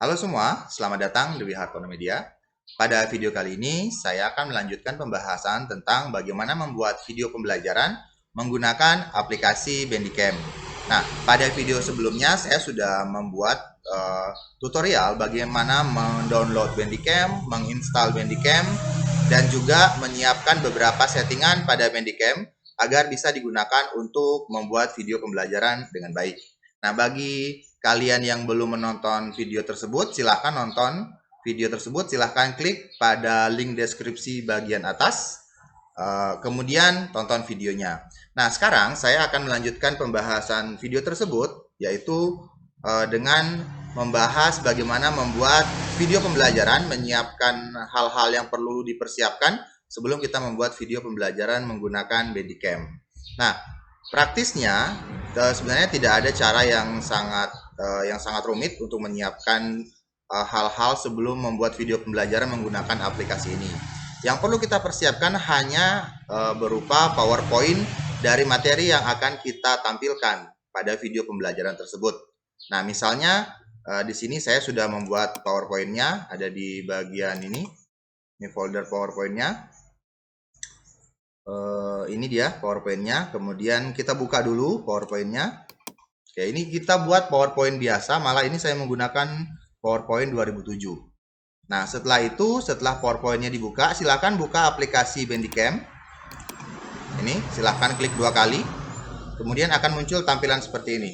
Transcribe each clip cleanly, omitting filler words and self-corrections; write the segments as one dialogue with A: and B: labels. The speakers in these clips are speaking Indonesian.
A: Halo semua, selamat datang di Wihartono Media. Pada video kali ini, saya akan melanjutkan pembahasan tentang bagaimana membuat video pembelajaran menggunakan aplikasi Bandicam. Nah, pada video sebelumnya saya sudah membuat tutorial bagaimana mendownload Bandicam, menginstal Bandicam, dan juga menyiapkan beberapa settingan pada Bandicam agar bisa digunakan untuk membuat video pembelajaran dengan baik. Nah, bagi kalian yang belum menonton video tersebut, silahkan nonton video tersebut. Silahkan klik pada link deskripsi bagian atas, kemudian tonton videonya. Nah, sekarang saya akan melanjutkan pembahasan video tersebut, yaitu dengan membahas bagaimana membuat video pembelajaran, menyiapkan hal-hal yang perlu dipersiapkan sebelum kita membuat video pembelajaran menggunakan Bandicam. Nah, praktisnya sebenarnya tidak ada cara yang sangat rumit untuk menyiapkan hal-hal sebelum membuat video pembelajaran menggunakan aplikasi ini. Yang perlu kita persiapkan hanya berupa PowerPoint dari materi yang akan kita tampilkan pada video pembelajaran tersebut. Nah, misalnya di sini saya sudah membuat PowerPoint-nya, ada di bagian ini folder PowerPoint-nya. Ini dia PowerPoint-nya. Kemudian kita buka dulu PowerPoint-nya. Oke, ini kita buat PowerPoint biasa, malah ini saya menggunakan PowerPoint 2007. Nah, setelah itu, setelah PowerPoint-nya dibuka, silakan buka aplikasi Bandicam. Ini, silakan klik 2 kali. Kemudian akan muncul tampilan seperti ini.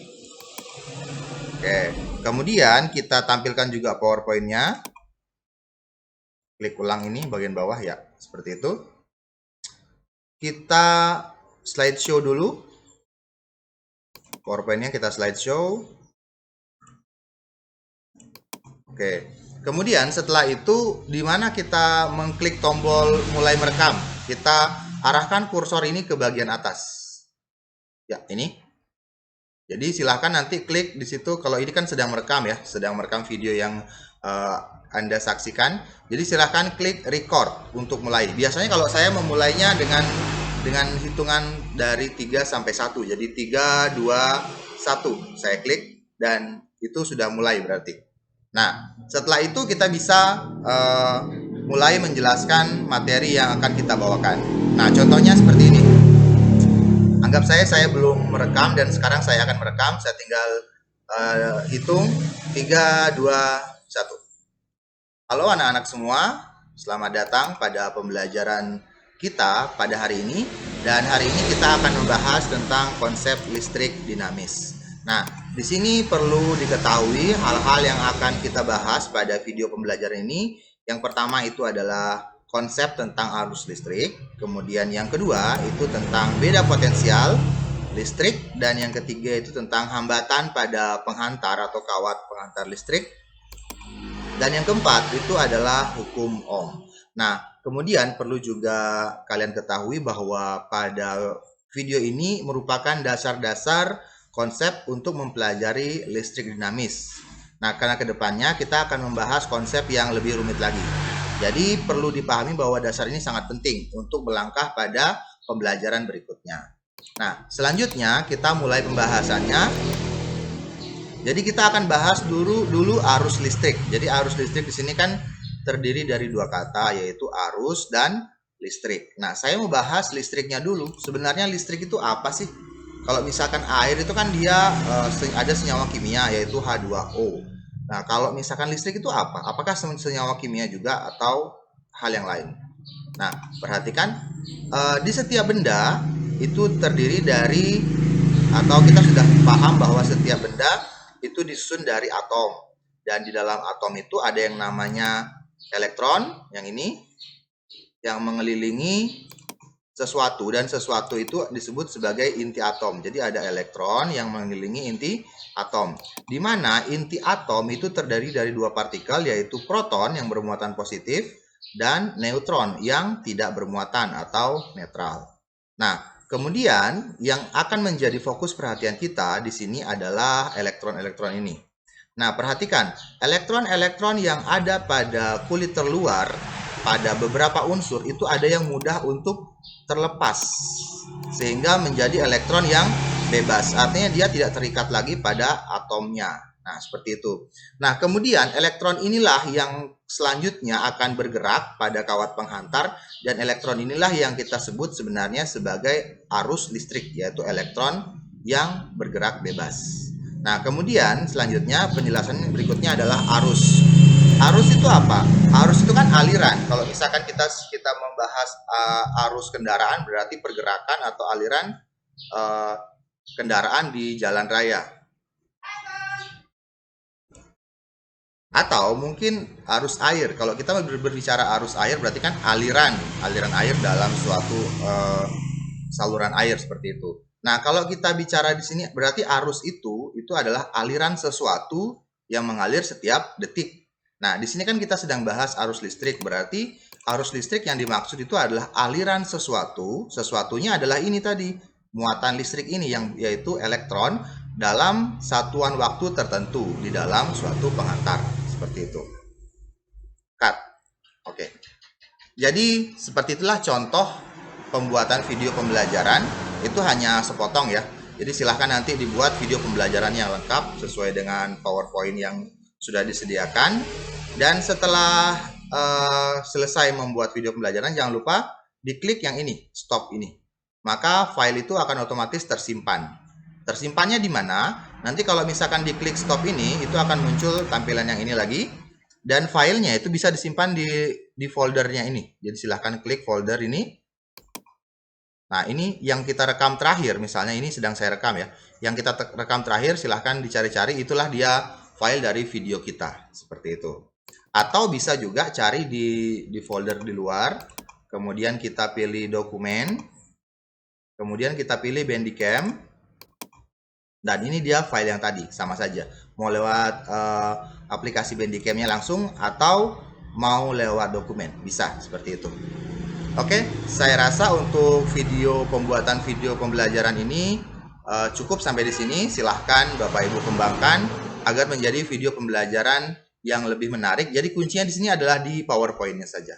A: Oke, kemudian kita tampilkan juga PowerPoint-nya. Klik ulang ini bagian bawah ya, seperti itu. Kita slideshow dulu. PowerPoint-nya kita slideshow. Oke. Kemudian setelah itu, di mana kita mengklik tombol mulai merekam, kita arahkan kursor ini ke bagian atas. Ya, ini. Jadi silahkan nanti klik di situ. Kalau ini kan sedang merekam ya, sedang merekam video yang Anda saksikan. Jadi silahkan klik record untuk mulai. Biasanya kalau saya memulainya dengan hitungan dari 3 sampai 1. Jadi 3, 2, 1. Saya klik dan itu sudah mulai berarti. Nah, setelah itu kita bisa mulai menjelaskan materi yang akan kita bawakan. Nah, contohnya seperti ini. Anggap saya belum merekam dan sekarang saya akan merekam. Saya tinggal hitung 3, 2, 1. Halo anak-anak semua, selamat datang pada pembelajaran kita pada hari ini. Dan hari ini kita akan membahas tentang konsep listrik dinamis. Nah, di sini perlu diketahui hal-hal yang akan kita bahas pada video pembelajaran ini. Yang pertama itu adalah konsep tentang arus listrik. Kemudian yang kedua itu tentang beda potensial listrik. Dan yang ketiga itu tentang hambatan pada penghantar atau kawat penghantar listrik. Dan yang keempat itu adalah hukum Ohm. Nah, kemudian perlu juga kalian ketahui bahwa pada video ini merupakan dasar-dasar konsep untuk mempelajari listrik dinamis. Nah, karena kedepannya kita akan membahas konsep yang lebih rumit lagi. Jadi perlu dipahami bahwa dasar ini sangat penting untuk melangkah pada pembelajaran berikutnya. Nah, selanjutnya kita mulai pembahasannya. Jadi kita akan bahas dulu arus listrik. Jadi arus listrik di sini kan terdiri dari 2 kata, yaitu arus dan listrik. Nah, saya mau bahas listriknya dulu. Sebenarnya listrik itu apa sih? Kalau misalkan air itu kan dia ada senyawa kimia, yaitu H2O. Nah, kalau misalkan listrik itu apa? Apakah senyawa kimia juga atau hal yang lain? Nah, perhatikan di setiap benda itu terdiri dari, atau kita sudah paham bahwa setiap benda itu disusun dari atom. Dan di dalam atom itu ada yang namanya elektron, yang ini, yang mengelilingi sesuatu. Dan sesuatu itu disebut sebagai inti atom. Jadi ada elektron yang mengelilingi inti atom. Di mana inti atom itu terdiri dari 2 partikel, yaitu proton yang bermuatan positif dan neutron yang tidak bermuatan atau netral. Nah, kemudian yang akan menjadi fokus perhatian kita di sini adalah elektron-elektron ini. Nah, perhatikan, elektron-elektron yang ada pada kulit terluar pada beberapa unsur itu ada yang mudah untuk terlepas sehingga menjadi elektron yang bebas. Artinya dia tidak terikat lagi pada atomnya. Nah, seperti itu. Nah, kemudian elektron inilah yang selanjutnya akan bergerak pada kawat penghantar, dan elektron inilah yang kita sebut sebenarnya sebagai arus listrik, yaitu elektron yang bergerak bebas. Nah, kemudian selanjutnya penjelasan berikutnya adalah arus. Arus itu apa? Arus itu kan aliran. Kalau misalkan kita membahas arus kendaraan, berarti pergerakan atau aliran kendaraan di jalan raya. Atau mungkin arus air. Kalau kita berbicara arus air, berarti kan aliran air dalam suatu saluran air seperti itu. Nah, kalau kita bicara di sini, berarti arus itu adalah aliran sesuatu yang mengalir setiap detik. Nah, di sini kan kita sedang bahas arus listrik, berarti arus listrik yang dimaksud itu adalah aliran sesuatu. Sesuatunya adalah ini tadi, muatan listrik ini, yang yaitu elektron dalam satuan waktu tertentu di dalam suatu penghantar, seperti itu. Cut. Oke. Jadi seperti itulah contoh pembuatan video pembelajaran. Itu hanya sepotong ya. Jadi silahkan nanti dibuat video pembelajaran yang lengkap sesuai dengan PowerPoint yang sudah disediakan. Dan setelah selesai membuat video pembelajaran, jangan lupa diklik yang ini, stop ini. Maka file itu akan otomatis tersimpan. Tersimpannya di mana? Nanti kalau misalkan diklik stop ini, itu akan muncul tampilan yang ini lagi. Dan filenya itu bisa disimpan di foldernya ini. Jadi silahkan klik folder ini. Nah, ini yang kita rekam terakhir, misalnya ini sedang saya rekam ya. Yang kita rekam terakhir silahkan dicari-cari, itulah dia file dari video kita, seperti itu. Atau bisa juga cari di folder di luar, kemudian kita pilih dokumen, kemudian kita pilih Bandicam, dan ini dia file yang tadi, sama saja. Mau lewat aplikasi Bandicamnya langsung, atau mau lewat dokumen, bisa seperti itu. Oke, saya rasa untuk pembuatan video pembelajaran ini cukup sampai di sini. Silahkan Bapak Ibu kembangkan agar menjadi video pembelajaran yang lebih menarik. Jadi kuncinya di sini adalah di PowerPoint-nya saja.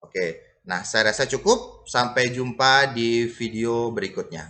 A: Oke, nah saya rasa cukup. Sampai jumpa di video berikutnya.